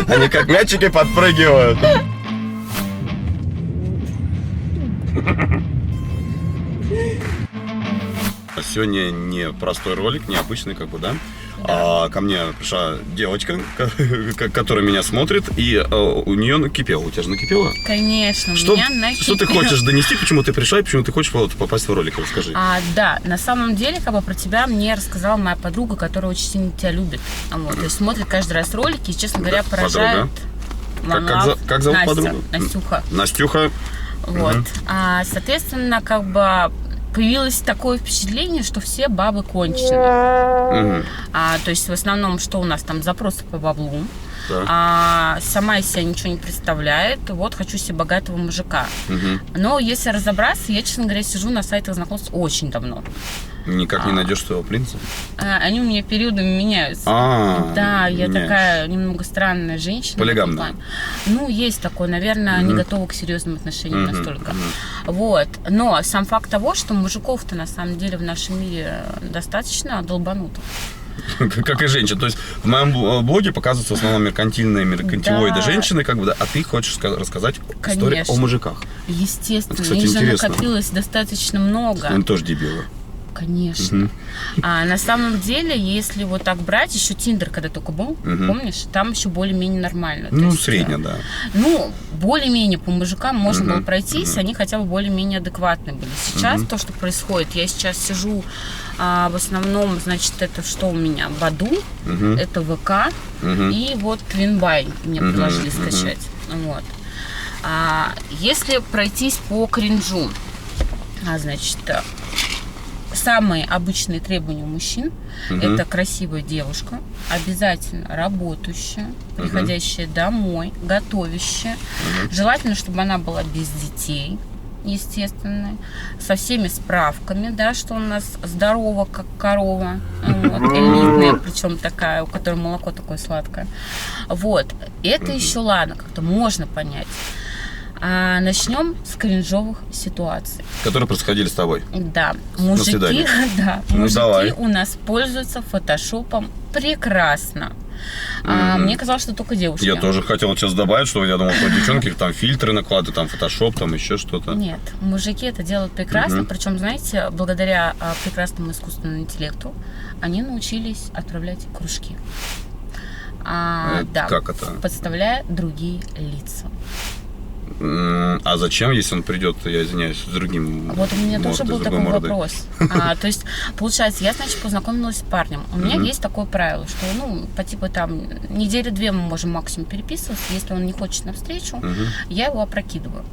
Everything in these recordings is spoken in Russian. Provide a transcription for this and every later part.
Они как мячики подпрыгивают. Сегодня не простой ролик, необычный, как бы, да? А ко мне пришла девочка, которая меня смотрит, и у нее накипело. У тебя же накипело? Конечно, Что, у меня накипело. что ты хочешь донести, почему ты пришла и почему ты хочешь попасть в ролик? Расскажи. Да, на самом деле, как бы про тебя мне рассказала моя подруга, которая очень сильно тебя любит. Вот, то есть смотрит каждый раз ролики и, честно говоря, поражает. Как зовут Настя, подругу? Настюха. Настюха. Вот. Соответственно, как бы появилось такое впечатление, что все бабы конченые. То есть в основном, что у нас там запросы по баблу. Сама из себя ничего не представляет. Вот хочу себе богатого мужика. Но если разобраться, я, честно говоря, сижу на сайтах знакомств очень давно. Никак не найдешь своего принца? Они у меня периодами меняются. Да, я такая немного странная женщина. Полигамная. Ну, есть такое, наверное, не готова к серьезным отношениям настолько. Вот. Но сам факт того, что мужиков-то на самом деле в нашем мире достаточно долбанутых. Как и женщин. То есть в моем блоге показываются в основном меркантилоиды женщины, как бы, да, а ты хочешь рассказать историю о мужиках. Естественно. Это, кстати, их же интересно. накопилось достаточно много. Они тоже дебилы. Конечно. На самом деле, если вот так брать, еще Тиндер, когда только был, помнишь, там еще более-менее нормально. Ну, средне, да. Ну, более-менее по мужикам можно было пройтись, они хотя бы более-менее адекватные были. Сейчас то, что происходит, я сейчас сижу, в основном, значит, это что у меня? Баду, это ВК, и вот Твинбай мне предложили скачать. Вот. Если пройтись по кринжу, значит, самые обычные требования у мужчин это красивая девушка, обязательно работающая, приходящая домой, готовящая. Желательно, чтобы она была без детей, естественно, со всеми справками, да, что у нас здорова, как корова, вот, элитная, причем такая, у которой молоко такое сладкое. Вот. Это еще ладно, как-то можно понять. Начнем с кринжовых ситуаций. Которые происходили с тобой. Да. Мужики у нас пользуются фотошопом прекрасно. Мне казалось, что только девушки. Я тоже хотел сейчас добавить, что я думал, что девчонки там фильтры накладывают, там фотошоп, там еще что-то. Нет, мужики это делают прекрасно. Причем, знаете, благодаря прекрасному искусственному интеллекту они научились отправлять кружки. Да, как это? подставляя другие лица. А зачем, если он придет, я извиняюсь, с другим? Вот у меня тоже был такой вопрос. То есть, получается, я, значит, познакомилась с парнем. У меня есть такое правило, что, ну, по типу там, недели-две мы можем максимум переписываться. Если он не хочет навстречу, я его опрокидываю.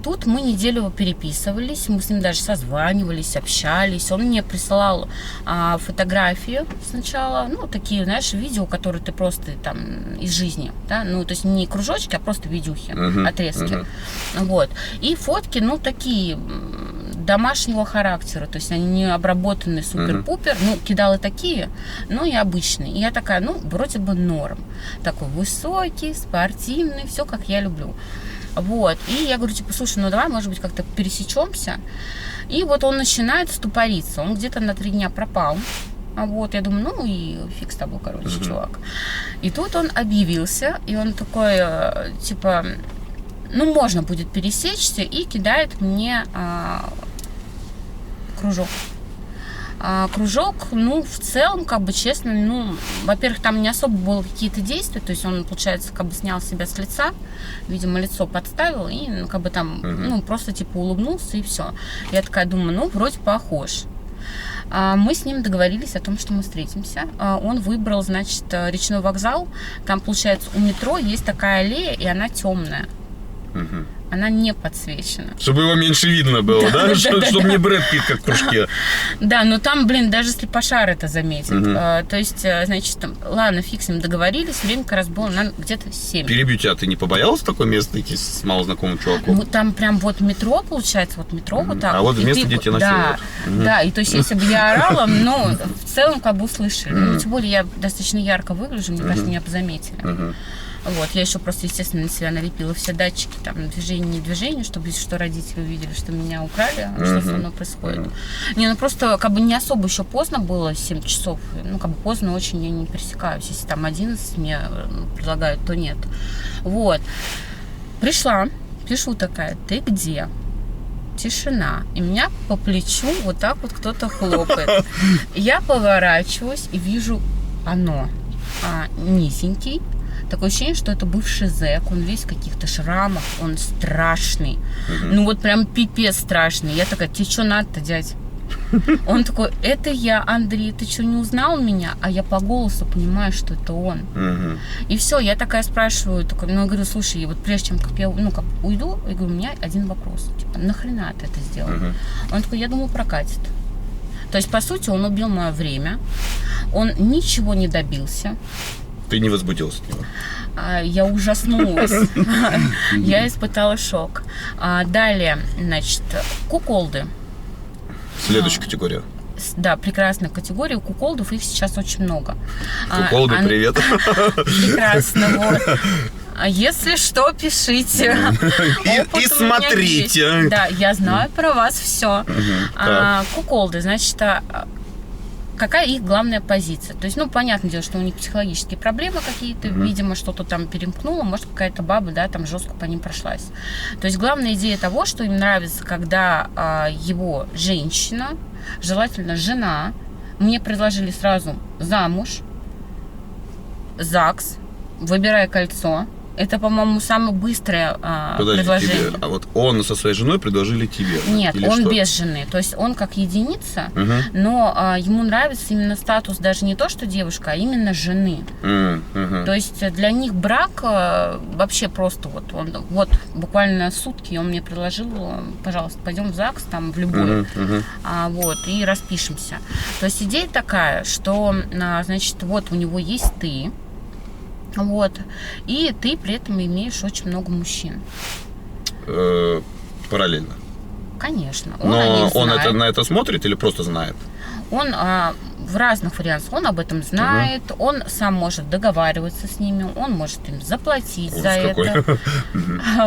Тут мы неделю переписывались, мы с ним даже созванивались, общались. Он мне присылал фотографии сначала, ну, такие, знаешь, видео, которые ты просто там из жизни, да, ну, то есть не кружочки, а просто видюхи. Отрезки. Вот. И фотки, ну, такие домашнего характера, то есть они не обработанные супер-пупер, ну, кидала такие, но и обычные. И я такая, ну, вроде бы норм. Такой высокий, спортивный, все как я люблю. Вот. И я говорю, типа, слушай, ну, давай, может быть, как-то пересечемся. И вот он начинает ступориться. Он где-то на 3 дня пропал. Вот, я думаю, ну и фиг с тобой, короче, чувак. И тут он объявился, и он такой, типа, ну, можно будет пересечься, и кидает мне кружок. Кружок, ну, в целом, как бы, честно, ну, во-первых, там не особо было какие-то действия, то есть он, получается, как бы снял себя с лица, видимо, лицо подставил, и, ну, как бы там, ну, просто, типа, улыбнулся, и все. Я такая думаю, ну, вроде похож. Мы с ним договорились о том, что мы встретимся. Он выбрал, значит, речной вокзал. Там, получается, у метро есть такая аллея, и она темная. Она не подсвечена. Чтобы его меньше видно было, да? Чтобы не Брэд Питт, как в кружке. Да, но там, блин, даже слепошар это заметит. То есть, значит, ладно, фиг с ним, договорились. Время как раз было где-то 7. Перебью тебя, ты не побоялась в такое место идти с малознакомым чуваком? Ну, там прям вот метро, получается, вот метро вот так. А вот место, где тебя насилуют. Да, и то есть, если бы я орала, но в целом как бы услышали. Ну, тем более, я достаточно ярко выгляжу, мне кажется, меня бы заметили. Вот, я еще просто, естественно, на себя налепила все датчики, там, движение, не движение, чтобы, если что, родители увидели, что меня украли, что со мной происходит. Не, ну просто, как бы, не особо еще поздно было, 7 часов, ну, как бы, поздно очень я не пересекаюсь. Если там 11 мне предлагают, то нет. Вот. Пришла, пишу такая: ты где? Тишина. И меня по плечу вот так вот кто-то хлопает. Я поворачиваюсь и вижу оно. Низенький. Такое ощущение, что это бывший зэк. Он весь в каких-то шрамах. Он страшный. Ну вот прям пипец страшный. Я такая: тебе что надо-то, дядь? Он такой: это я, Андрей, ты что, не узнал меня? А я по голосу понимаю, что это он. И все, я такая спрашиваю, такой, ну, я говорю: слушай, вот прежде чем как я, ну, как уйду, я говорю: у меня один вопрос. Типа, нахрена ты это сделал? Он такой: я думаю, прокатит. То есть, по сути, он убил мое время. Он ничего не добился. Ты не возбудилась от него? Я ужаснулась. Я испытала шок. Далее, значит, куколды. Следующая категория. Да, прекрасная категория. У куколдов их сейчас очень много. Куколды, привет. Прекрасно, вот. Если что, пишите. И смотрите. Да, я знаю про вас все. Куколды, значит, какая их главная позиция? То есть, ну, понятное дело, что у них психологические проблемы какие-то, видимо, что-то там перемкнуло, может, какая-то баба, да, там жестко по ним прошлась. То есть, главная идея того, что им нравится, когда его женщина, желательно жена, мне предложили сразу замуж, ЗАГС, выбирай кольцо. Это, по-моему, самое быстрое предложение. Тебе. А вот он со своей женой предложили тебе? Нет, или он что? без жены. То есть он как единица, но ему нравится именно статус даже не то, что девушка, а именно жены. То есть для них брак вообще просто вот буквально сутки он мне предложил: пожалуйста, пойдем в ЗАГС, там в любой, вот, и распишемся. То есть идея такая, что, значит, вот у него есть ты. Вот. И ты при этом имеешь очень много мужчин. Параллельно. Конечно. Но он на это смотрит или просто знает? Он в разных вариантах. Он об этом знает, он сам может договариваться с ними, он может им заплатить за это.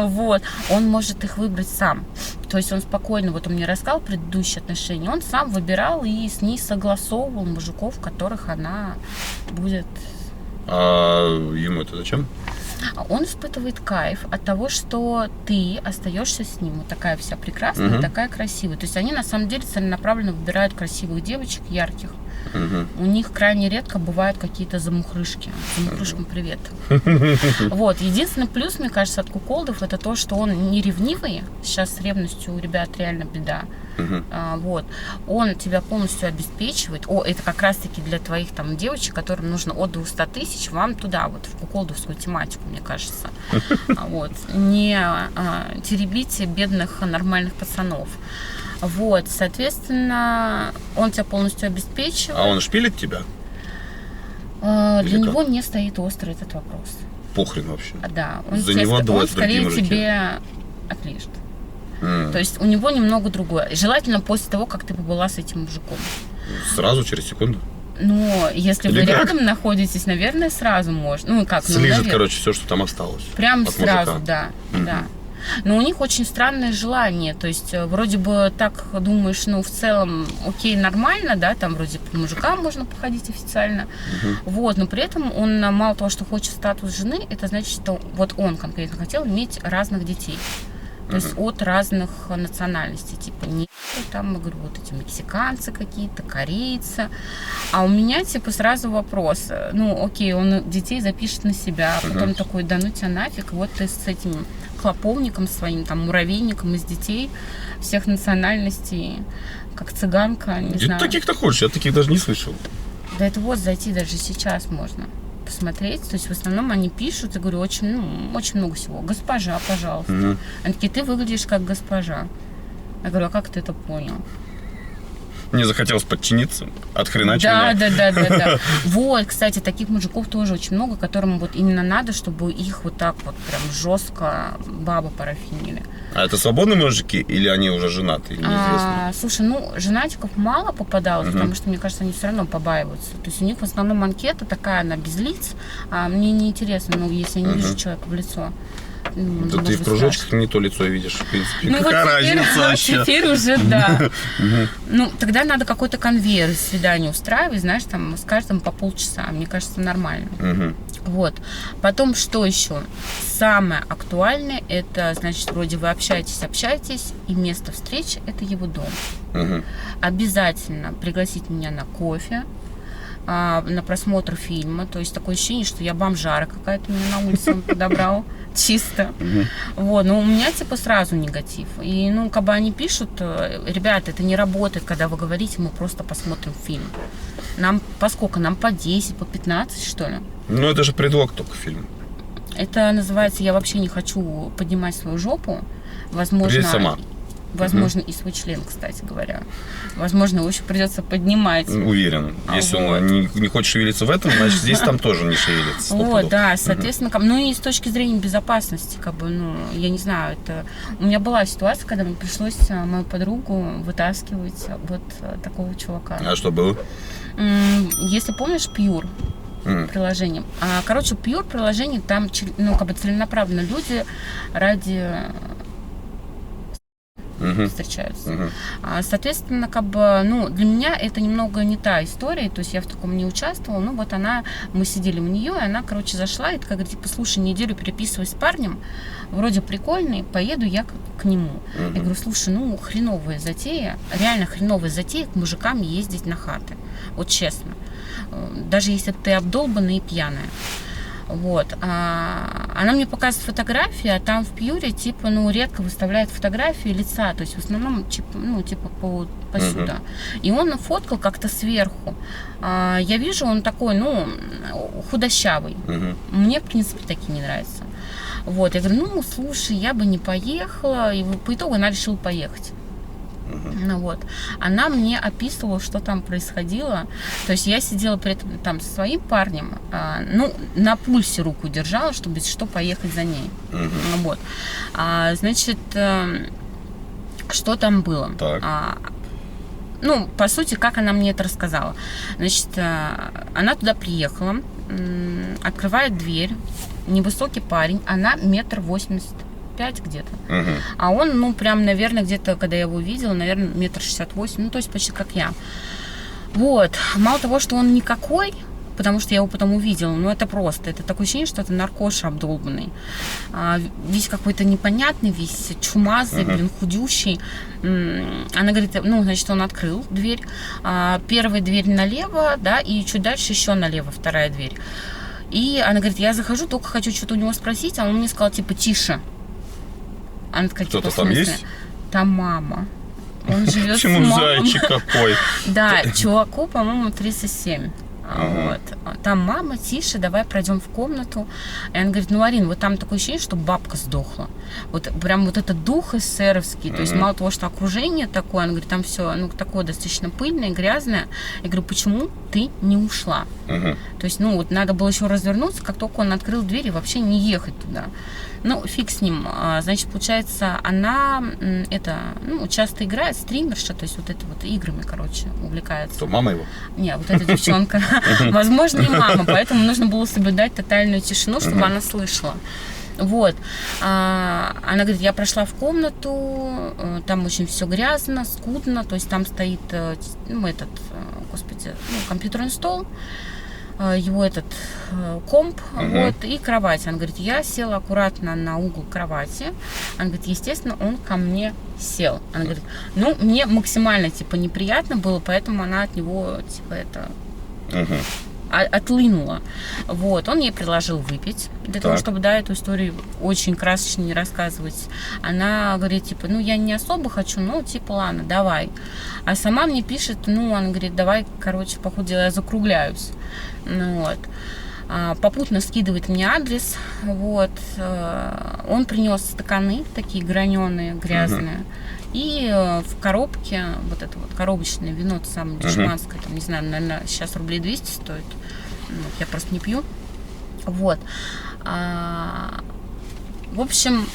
Вот. Он может их выбрать сам. То есть он спокойно, вот он мне рассказал предыдущие отношения, он сам выбирал и с ней согласовывал мужиков, которых она будет... А ему это зачем? Он испытывает кайф от того, что ты остаешься с ним. Вот такая вся прекрасная, такая красивая. То есть они на самом деле целенаправленно выбирают красивых девочек, ярких. У них крайне редко бывают какие-то замухрышки. Замухрышкам привет. Вот. Единственный плюс, мне кажется, от куколдов, это то, что он не ревнивый. Сейчас с ревностью у ребят реально беда. Вот. Он тебя полностью обеспечивает. Это как раз-таки для твоих там девочек, которым нужно от 200 тысяч, вам туда, вот в куколдовскую тематику, мне кажется. Вот. Не теребите бедных нормальных пацанов. Вот, соответственно, он тебя полностью обеспечивает. А он шпилит тебя? Для него не стоит острый этот вопрос. Похрен вообще. Да. Он скорее тебе отлежит. То есть у него немного другое. Желательно после того, как ты побыла с этим мужиком. Сразу, через секунду? Ну, если или вы как? рядом находитесь, наверное, сразу можно. Ну, как? Слижет, короче, все, что там осталось. Прям сразу, мужика. да. Но у них очень странное желание, то есть вроде бы так думаешь, ну в целом окей, нормально, да, там вроде по мужикам можно походить официально, вот, но при этом он мало того, что хочет статус жены, это значит, что вот он конкретно хотел иметь разных детей. То есть от разных национальностей, типа не там, я говорю, вот эти мексиканцы какие-то, корейцы. А у меня типа сразу вопрос, ну окей, он детей запишет на себя, а потом такой: да ну тебя нафиг, вот ты с этим клоповником своим, там, муравейником из детей всех национальностей, как цыганка, не знаю. Таких-то хочешь, я таких даже не слышал. Да это вот зайти даже сейчас можно посмотреть. То есть в основном они пишут, я говорю, очень много всего. Госпожа, пожалуйста. Они такие: ты выглядишь как госпожа. Я говорю: а как ты это понял? Мне захотелось подчиниться, отхреначить Да, меня. да. Вот, кстати, таких мужиков тоже очень много, которым вот именно надо, чтобы их вот так вот прям жестко бабы парафинили. А это свободные мужики или они уже женаты? Неизвестно. Слушай, ну, женатиков мало попадалось, потому что, мне кажется, они все равно побаиваются. То есть у них в основном анкета такая, она без лиц, а мне неинтересно, ну, если я не вижу человека в лицо. Да ты в кружочках не то лицо видишь, в принципе. Ну, какая вот разница вообще? теперь уже, да. Ну, тогда надо какой-то конвейер из свидания устраивать, знаешь, там, с каждым по полчаса. Мне кажется, нормально. Вот. Потом, что еще? Самое актуальное, это, значит, вроде вы общаетесь, и место встречи – это его дом. Обязательно пригласить меня на кофе, на просмотр фильма. То есть такое ощущение, что я бомжара какая-то меня на улице он подобрал. Чисто. Вот, но у меня типа сразу негатив. И, ну, как бы они пишут, ребята, это не работает, когда вы говорите, мы просто посмотрим фильм. Нам по сколько? Нам по 10, по 15, что ли? Ну, это же предлог только фильм. Это называется, я вообще не хочу поднимать свою жопу. Возможно, Приедь сама. Возможно, и свой член, кстати говоря. Возможно, его еще придется поднимать. Уверен. Если вот. он не хочет шевелиться в этом, значит, здесь там тоже не шевелится. Вот, да, соответственно, ну и с точки зрения безопасности, как бы, ну, я не знаю, это... У меня была ситуация, когда мне пришлось мою подругу вытаскивать вот такого чувака. А что было? Если помнишь, Pure приложение. Короче, Pure приложение, там, ну, как бы целенаправленно люди ради... встречаются. Соответственно, как бы, ну, для меня это немного не та история, то есть я в таком не участвовала, ну, вот мы сидели у нее, и она, короче, зашла, и такая говорит, типа, слушай, неделю переписываюсь с парнем, вроде прикольный, поеду я к нему. Я говорю, слушай, ну, хреновая затея, реально хреновая затея к мужикам ездить на хаты, вот честно, даже если ты обдолбанная и пьяная. Вот. Она мне показывает фотографии, а там в Пьюре, типа, ну, редко выставляет фотографии лица, то есть в основном, ну, типа, посюда. И он фоткал как-то сверху. Я вижу, он такой, ну, худощавый. Мне, в принципе, такие не нравятся. Вот. Я говорю, ну, слушай, я бы не поехала. И по итогу она решила поехать. Ну, вот. Она мне описывала, что там происходило. То есть я сидела при этом там со своим парнем, ну, на пульсе руку держала, чтобы если что поехать за ней. Вот. Значит, что там было? Ну, по сути, как она мне это рассказала. Значит, она туда приехала, открывает дверь, невысокий парень, она 1,85 м где-то. А он, ну, прям, наверное, где-то, когда я его увидела, наверное, 1,68 м, ну, то есть почти как я. Вот. Мало того, что он никакой, потому что я его потом увидела, ну, это просто, это такое ощущение, что это наркоша обдолбанный. Весь какой-то непонятный, весь чумазый, блин, худющий. Она говорит, ну, значит, он открыл дверь. Первая дверь налево, да, и чуть дальше еще налево вторая дверь. И она говорит, я захожу, только хочу что-то у него спросить, а он мне сказал, типа, тише. Она такая, кто-то типа, там есть? Там мама. Он живет с Почему мамой. зайчик какой? Да, чуваку, по-моему, 37. Вот. Там мама, тише, давай пройдем в комнату. И она говорит, ну, Арин, вот там такое ощущение, что бабка сдохла. Вот прям вот этот дух эсеровский. То есть мало того, что окружение такое, она говорит, там все, ну, такое достаточно пыльное, грязное. Я говорю, почему ты не ушла? То есть, ну, вот надо было еще развернуться, как только он открыл дверь, и вообще не ехать туда. Ну, фиг с ним. Значит, получается, она ну, часто играет, стримерша, то есть вот это вот играми, короче, увлекается. Что, мама его? Не, вот эта девчонка. Возможно, и мама, поэтому нужно было соблюдать тотальную тишину, чтобы она слышала. Вот. Она говорит, я прошла в комнату, там очень все грязно, скудно, то есть там стоит, ну, компьютерный стол, его этот комп, вот, и кровать. Она говорит, я села аккуратно на угол кровати. Она говорит, естественно, он ко мне сел. Она говорит, ну, мне максимально, типа, неприятно было, поэтому она от него, типа, это... отлынула. Вот. Он ей предложил выпить, для того, чтобы, да, эту историю очень красочно не рассказывать. Она говорит, типа, ну, я не особо хочу, ну, типа, ладно, давай. А сама мне пишет, ну, она говорит, давай, короче, по ходу дела я закругляюсь. Ну, вот. Попутно скидывает мне адрес, вот. Он принес стаканы, такие граненые, грязные. И в коробке, вот это вот коробочное вино, это самое дешманское, там, не знаю, наверное, сейчас рублей 200 стоит. Я просто не пью. Вот. В общем,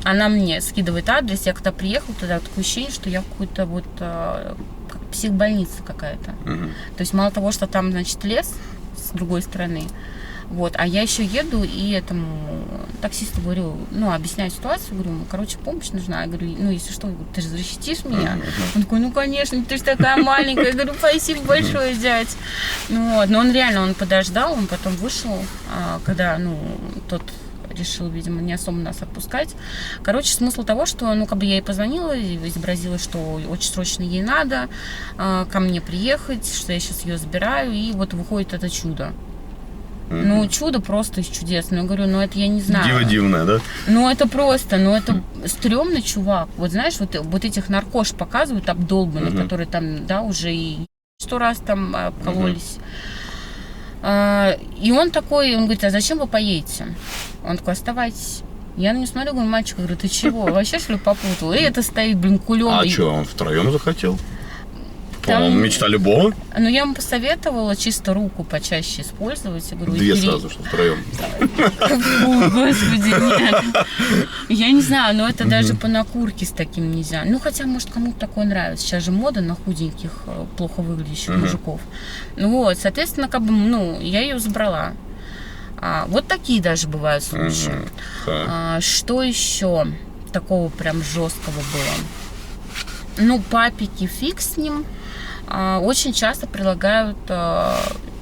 она мне скидывает адрес, я когда приехала туда, такое ощущение, что я в какой-то вот как психбольница какая-то. То есть мало того, что там, значит, лес с другой стороны, вот, а я еще еду и этому таксисту говорю, объясняю ситуацию, говорю, короче, помощь нужна. Я говорю, если что, ты же защитишь меня? Он такой, конечно, ты же такая маленькая. Я говорю, спасибо большое, дядь. Вот, но он реально, подождал, он потом вышел, когда, тот решил, видимо, не особо нас отпускать. Короче, смысл того, что, я ей позвонила, изобразила, что очень срочно ей надо ко мне приехать, что я сейчас ее забираю, и вот выходит это чудо. Чудо просто из чудес. Я говорю, это я не знаю. Диво дивное, да? Это просто, это стрёмный чувак. Вот знаешь, вот этих наркош показывают обдолбанных, которые там, да, уже и 100 раз там обкололись. И он такой, он говорит, а зачем вы поедете? Он такой, оставайтесь. Я на него смотрю, говорю, мальчик, говорю, ты чего? Вообще, что ли, попутал? И это стоит, кулем. А что, он втроем захотел? По-моему, мечта любого. Я ему посоветовала чисто руку почаще использовать. Я говорю, две сразу, что втроем. Господи, нет. Я не знаю, но это даже по накурке с таким нельзя. Хотя, может, кому-то такое нравится. Сейчас же мода на худеньких, плохо выглядящих мужиков. Вот, соответственно, я ее забрала. Вот такие даже бывают случаи. Что еще такого прям жесткого было? Папики, фиг с ним. Очень часто предлагают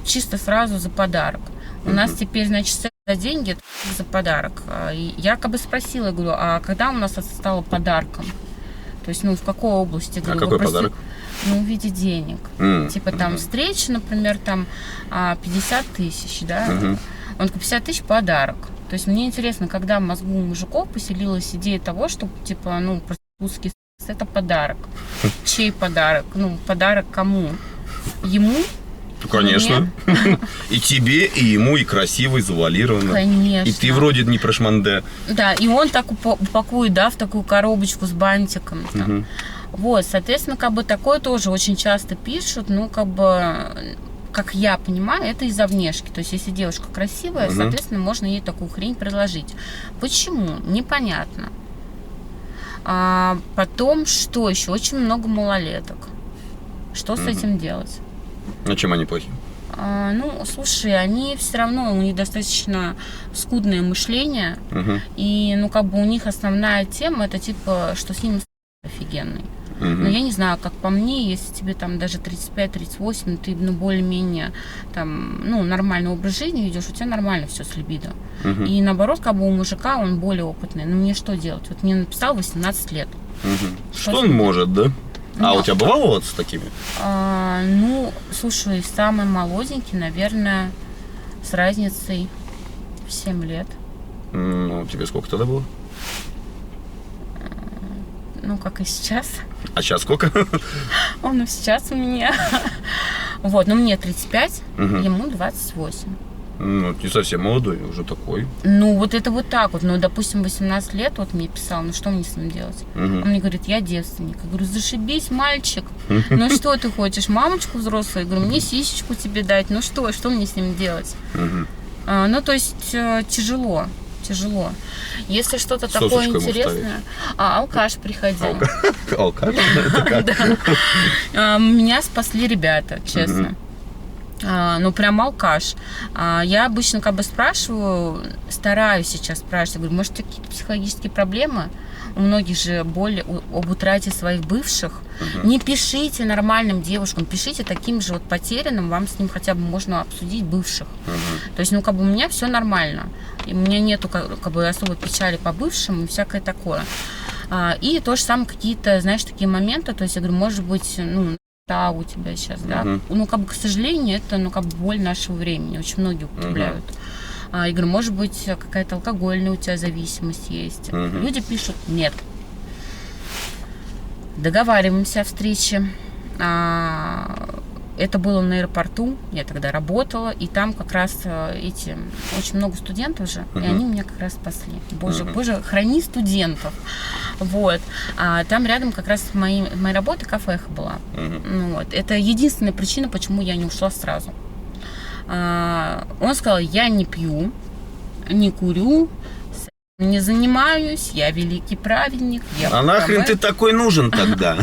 чисто сразу за подарок. У нас теперь, значит, за деньги за подарок. И я спросила, говорю, а когда у нас это стало подарком? То есть, в какой области? Говорю, какой подарок? В виде денег. Типа там встреча, например, там 50 тысяч, да? Он такой, 50 тысяч подарок. То есть мне интересно, когда в мозгу у мужиков поселилась идея того, что типа, проститутский секс — это подарок. Чей подарок? Подарок кому? Ему? Конечно. И тебе, и ему, и красиво, и завуалировано. Конечно. И ты вроде не прошманде. Да, и он так упакует, да, в такую коробочку с бантиком. Вот, соответственно, такое тоже очень часто пишут, как я понимаю, это из-за внешки. То есть, если девушка красивая, соответственно, можно ей такую хрень предложить. Почему? Непонятно. Потом, что еще? Очень много малолеток. Что с этим делать? А чем они плохи? Слушай, они все равно, у них достаточно скудное мышление. И, у них основная тема, это типа, что с ним офигенный. Но я не знаю, как по мне, если тебе там даже 35-38, ты более-менее там, нормальный образ жизни ведешь, у тебя нормально все с либидо. И наоборот, у мужика он более опытный. Мне что делать? Вот мне написал 18 лет. Что он может, да? А у тебя бывало вот с такими? Слушай, самый молоденький, наверное, с разницей в 7 лет. Тебе сколько тогда было? Как и сейчас. А сейчас сколько? Сейчас у меня. Вот, мне 35, ему 28. Не совсем молодой, уже такой. Вот это вот так вот. Допустим, 18 лет, вот мне писал, что мне с ним делать? Он мне говорит, я девственник. Я говорю, зашибись, мальчик. Что ты хочешь, мамочку взрослую? Я говорю, мне сисечку тебе дать. Что мне с ним делать? То есть тяжело. Если что-то такое интересное... алкаш приходил. Алкаш? Это как? Меня спасли ребята, честно. Прям алкаш. Я обычно спрашиваю, стараюсь сейчас спрашивать, говорю, может, у тебя какие-то психологические проблемы? У многих же боль об утрате своих бывших. Не пишите нормальным девушкам, пишите таким же потерянным, вам с ним хотя бы можно обсудить бывших. То есть, у меня все нормально. И у меня нету особой печали по бывшим и всякое такое. И то же самое какие-то, знаешь, такие моменты, то есть, я говорю, может быть, у тебя сейчас, да. К сожалению, это, боль нашего времени. Очень многие употребляют. Я говорю, может быть, какая-то алкогольная у тебя зависимость есть. Люди пишут, нет. Договариваемся о встрече. это было на аэропорту, я тогда работала, и там как раз очень много студентов же, и они меня как раз спасли. Боже, храни студентов. Вот. А там рядом как раз моей работы кафеха была. Вот. Это единственная причина, почему я не ушла сразу. Он сказал, я не пью, не курю, не занимаюсь, я великий праведник. А нахрен ты такой нужен тогда?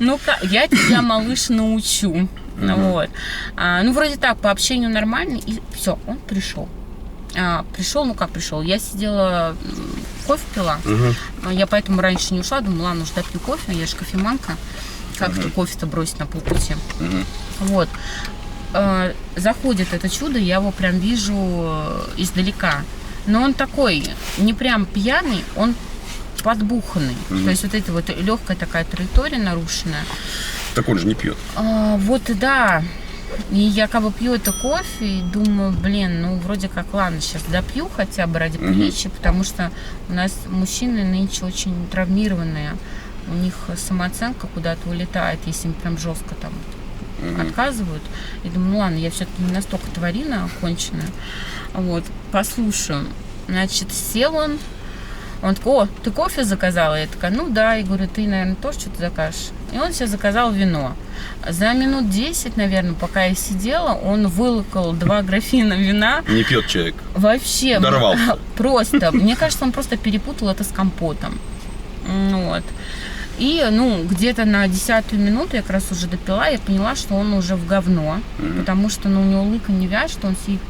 Ну, я тебя, малыш, научу. Вот. Ну, вроде так, по общению нормально, и все, он пришел. Пришел, ну как пришел? Я сидела, кофе пила. Я поэтому раньше не ушла, думала, ладно, уже допью кофе, я же кофеманка. Как-то кофе-то бросить на полпути. Вот. Заходит это чудо, я его прям вижу издалека. Но он такой, не прям пьяный, он подбуханный. То есть вот эта вот легкая такая траектория нарушенная. Так он же не пьет. Вот, да. И я как бы пью это кофе и думаю, блин, ну вроде как, ладно, сейчас допью хотя бы ради приличия, потому что у нас мужчины нынче очень травмированные. У них самооценка куда-то улетает, если им прям жестко там отказывают. И думаю, ну ладно, я все-таки не настолько тварина конченая. Вот, послушаю. Значит, сел он такой, о, ты кофе заказала? Я такая, ну да. Я говорю, ты, наверное, тоже что-то закажешь. И он себе заказал вино. За минут 10, наверное, пока я сидела, он вылокал 2 графина вина. Не пьет человек. Вообще. Дорвался. Просто. Мне кажется, он просто перепутал это с компотом. Вот. И, ну, где-то на 10-ю минуту я как раз уже допила, я поняла, что он уже в говно, потому что, ну, у него лыка не вяжет, он сидит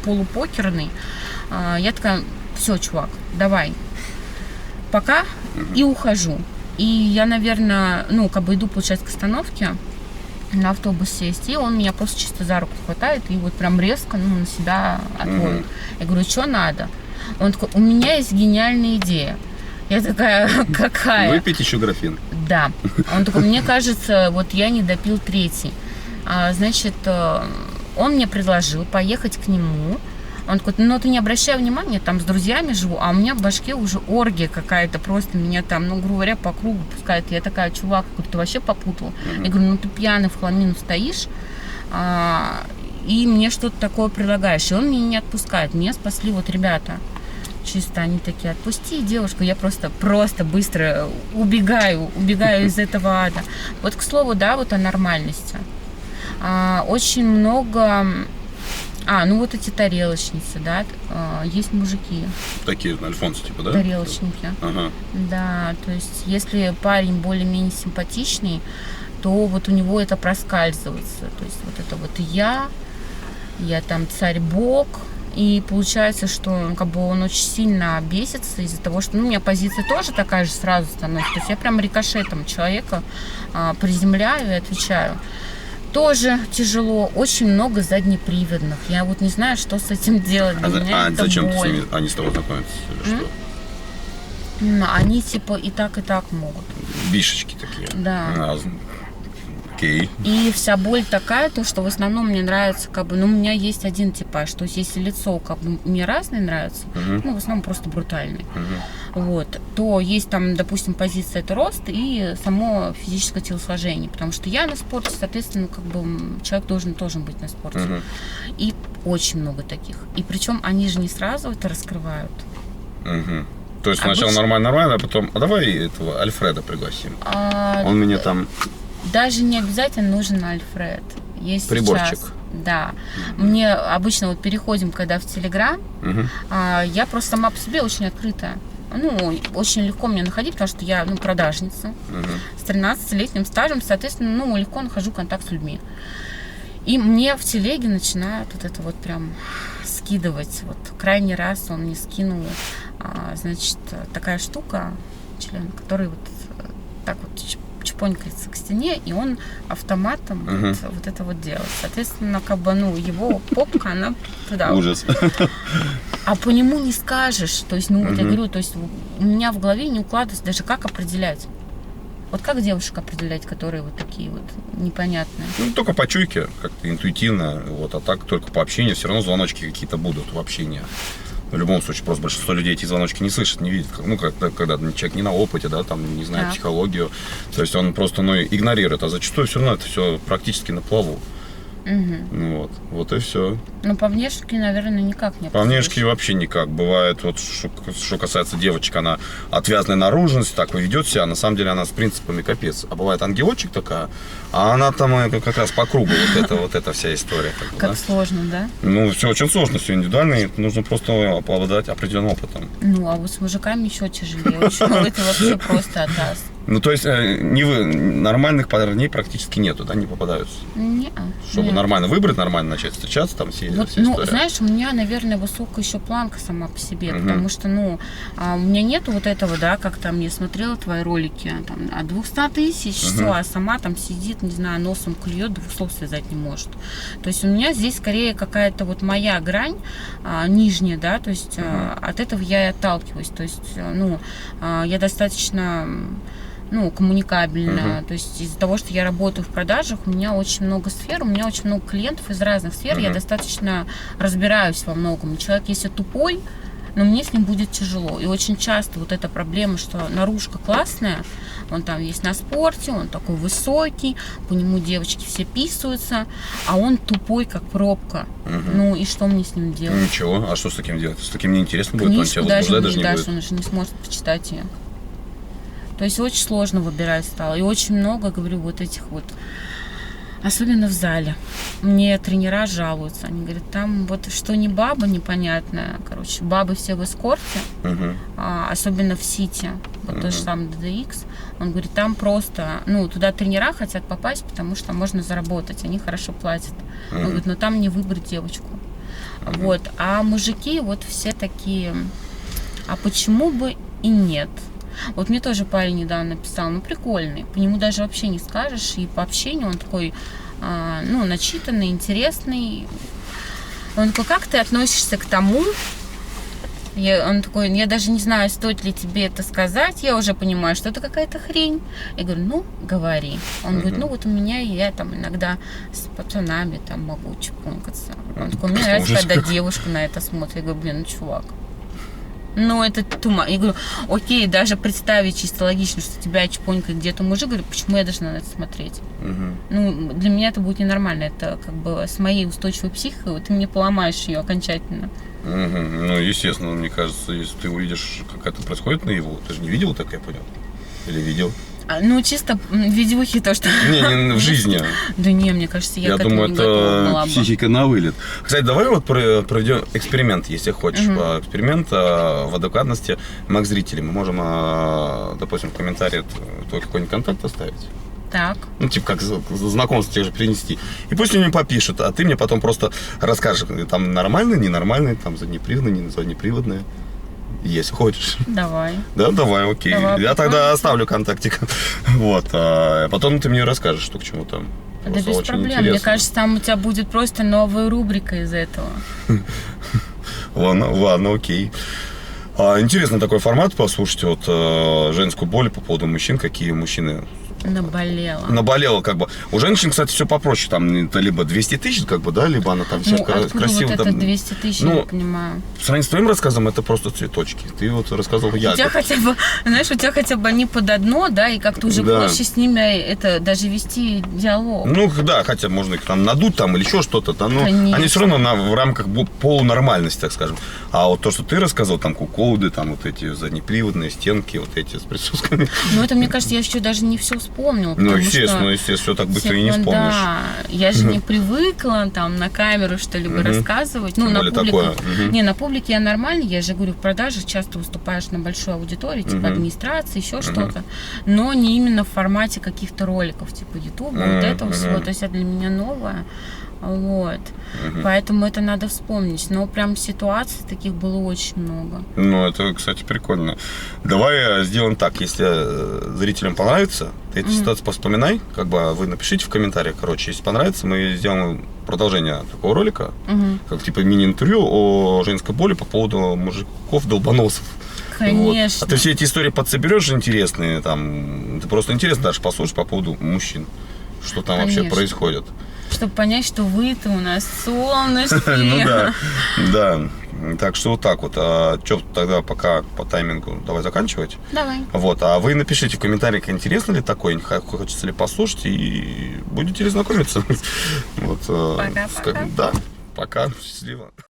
полупокерный. Я такая, все, чувак, давай, пока, и ухожу. И я, наверное, ну, как бы иду, получается, к остановке, на автобус сесть, и он меня просто чисто за руку хватает и вот прям резко, ну, на себя отводит. Я говорю, что надо? Он такой, у меня есть гениальная идея. Я такая, какая? Выпить еще графин. Да. Он такой, мне кажется, вот я не допил 3-й. Значит, он мне предложил поехать к нему. Он такой, ну ты не обращай внимания, там с друзьями живу, а у меня в башке уже оргия какая-то, просто меня там, ну, грубо говоря, по кругу пускают. Я такая, чувак, ты вообще попутал? Я говорю, ну ты пьяный в хламину стоишь, и мне что-то такое предлагаешь. И он меня не отпускает. Меня спасли вот ребята. Чисто они такие, отпусти девушку, я просто быстро убегаю из этого ада. Вот, к слову, да, вот о нормальности. Очень много, ну вот эти тарелочницы, да, есть мужики. Такие, Альфонсы, типа, да? Тарелочники. Ага. Да, то есть, если парень более-менее симпатичный, то вот у него это проскальзывается. То есть, вот это вот я там царь-бог. И получается, что как бы он очень сильно бесится из-за того, что, ну, у меня позиция тоже такая же сразу становится. То есть я прям рикошетом человека приземляю и отвечаю. Тоже тяжело, очень много заднеприводных. Я вот не знаю, что с этим делать. Для меня это зачем боль. ты с ними, они с тобой знакомятся? Что? Они типа и так могут. Бишечки такие. Да. Окей. И вся боль такая, то, что в основном мне нравится, как бы, ну, у меня есть один типаж, то есть если лицо, как бы, мне разные нравятся, ну, в основном просто брутальный, вот, то есть там, допустим, позиция это рост и само физическое телосложение, потому что я на спорте, соответственно, как бы, человек должен быть на спорте. И очень много таких. И причем они же не сразу это раскрывают. То есть сначала нормально, а потом, давай этого Альфреда пригласим. Он меня там... Даже не обязательно нужен Альфред. Есть приборчик. Сейчас, да. Мне обычно вот переходим, когда в Телеграм, я просто сама по себе очень открытая. Ну, очень легко мне находить, потому что я, ну, продажница с 13-летним стажем, соответственно, ну, легко нахожу контакт с людьми. И мне в телеге начинают вот это вот прям скидывать. Вот крайний раз он мне скинул, значит, такая штука, член, который вот так вот чпонькается к стене, и он автоматом вот это вот делает. Соответственно, как бы, ну, его попка, она туда. Ужас. А по нему не скажешь. То есть, ну, вот я говорю, то есть у меня в голове не укладывается даже как определять. Вот как девушек определять, которые вот такие вот непонятные? Ну, только по чуйке, как-то интуитивно, вот, а так только по общению, все равно звоночки какие-то будут в общении. В любом случае, просто большинство людей эти звоночки не слышат, не видят. Ну, когда человек не на опыте, да, там, не знает психологию. То есть он просто, игнорирует. А зачастую все равно это все практически на плаву. Угу. Вот и все. Ну, по внешке, наверное, никак не По внешке вообще никак. Бывает, вот, что касается девочек, она отвязная наружность, так ведет себя, а на самом деле она с принципами капец. А бывает ангелочек такая, а она там как раз по кругу, вот эта вся история. Как сложно, да? Ну, все очень сложно, все индивидуально, и нужно просто обладать определенным опытом. Ну, а вот с мужиками еще тяжелее. Это вообще просто атас. Ну, то есть, нормальных парней практически нету, да, не попадаются? Нет. Чтобы нормально выбрать, нормально начать встречаться, там все вот, история. Знаешь, у меня, наверное, высокая еще планка сама по себе, потому что, у меня нету вот этого, да, как там я смотрела твои ролики, там, от 200 тысяч, все, а сама там сидит, не знаю, носом клюет, 2 слов связать не может. То есть у меня здесь скорее какая-то вот моя грань нижняя, да, то есть от этого я и отталкиваюсь, то есть, я достаточно... коммуникабельно. То есть из-за того, что я работаю в продажах, у меня очень много сфер, у меня очень много клиентов из разных сфер, я достаточно разбираюсь во многом. Человек, если тупой, но мне с ним будет тяжело. И очень часто вот эта проблема, что наружка классная, он там есть на спорте, он такой высокий, по нему девочки все писаются, а он тупой, как пробка. Ну и что мне с ним делать? Ничего, а что с таким делать? С таким неинтересно будет, книжку он тебя возбуждать даже не дашь, будет. он же не сможет почитать ее. То есть очень сложно выбирать стало. И очень много, говорю, вот этих вот, особенно в зале. Мне тренера жалуются. Они говорят, там вот что не баба непонятная. Короче, бабы все в эскорте, особенно в Сити. Вот тот же самый DDX. Он говорит, там просто, туда тренера хотят попасть, потому что можно заработать. Они хорошо платят. Он говорит, но там не выбрать девочку. Вот. А мужики вот все такие, а почему бы и нет? Вот мне тоже парень недавно написал, прикольный, по нему даже вообще не скажешь, и по общению он такой, начитанный, интересный. Он такой, как ты относишься к тому? Он такой, я даже не знаю, стоит ли тебе это сказать, я уже понимаю, что это какая-то хрень. Я говорю, говори. Он говорит, вот у меня я там иногда с пацанами там могу чпункаться. Он такой, мне нравится, когда девушка на это смотрит. Я говорю, чувак. Это тума. Я говорю, окей, даже представить чисто логично, что тебя чпонькает где-то мужик, говорю, почему я должна на это смотреть? Для меня это будет ненормально. Это как бы с моей устойчивой психикой, ты мне поломаешь ее окончательно. Естественно, мне кажется, если ты увидишь, как это происходит наяву, ты же не видел, так я понял? Или видел? Чисто видеохи то, что... Не в жизни. Да не, мне кажется, я к этому не готова была бы. Психика на вылет. Кстати, давай вот проведем эксперимент, если хочешь. Эксперимент в адекватности мы к зрителям. Мы можем, допустим, в комментарии твой какой-нибудь контакт оставить. Так. Как знакомство тех же принести. И пусть они попишут, а ты мне потом просто расскажешь, там нормальные, ненормальные, там заднеприводные, не заднеприводные. Если хочешь. Давай. Да, давай, окей. Давай, я тогда оставлю контактик. Вот. А потом ты мне расскажешь, что к чему там. Да без проблем. Интересно. Мне кажется, там у тебя будет просто новая рубрика из этого. Ладно, окей. Интересно такой формат послушать. Вот женскую боль по поводу мужчин. Какие мужчины... Наболела, как бы. У женщин, кстати, все попроще. Там это либо 200 тысяч, как бы, да, либо она там вся красивая. Вот это 200 тысяч, я не понимаю. В сравнении с твоим рассказом, это просто цветочки. Ты вот рассказывал я. У тебя хотя бы они под одно, да, и как-то уже проще с ними это даже вести диалог. Да, хотя можно их там надуть там или еще что-то, да, но они все равно в рамках полунормальности, так скажем. А вот то, что ты рассказывал, там куколды, там вот эти заднеприводные стенки, вот эти с присосками. Это, мне кажется, я еще даже не все вспомнила. Естественно, все так быстро и не вспомнишь. Да, я же не привыкла там на камеру что-либо рассказывать. На публике. Не, на публике я нормально, я же говорю, в продажах часто выступаешь на большой аудитории, типа администрации, еще что-то, но не именно в формате каких-то роликов, типа YouTube, вот этого всего. То есть это для меня новое. Вот. Поэтому это надо вспомнить. Но прям ситуаций таких было очень много. Это, кстати, прикольно. Давай сделаем так. Если зрителям понравится, ты эту ситуацию вспоминай. Как бы вы напишите в комментариях. Короче, если понравится, мы сделаем продолжение такого ролика. Как типа мини-интервью о женской боли по поводу мужиков-долбоносов. Конечно. Вот. А ты все эти истории подсоберешь интересные. Там, ты просто интересно даже послушать по поводу мужчин. Что там вообще происходит. чтобы понять, что вы-то у нас солнышки. Ну да, да. Так что вот так вот. Что тогда пока по таймингу давай заканчивать. Давай. Вот, а вы напишите в комментариях, интересно ли такое, хочется ли послушать, и будете ли знакомиться. Вот, Пока-пока. Да, пока, счастливо.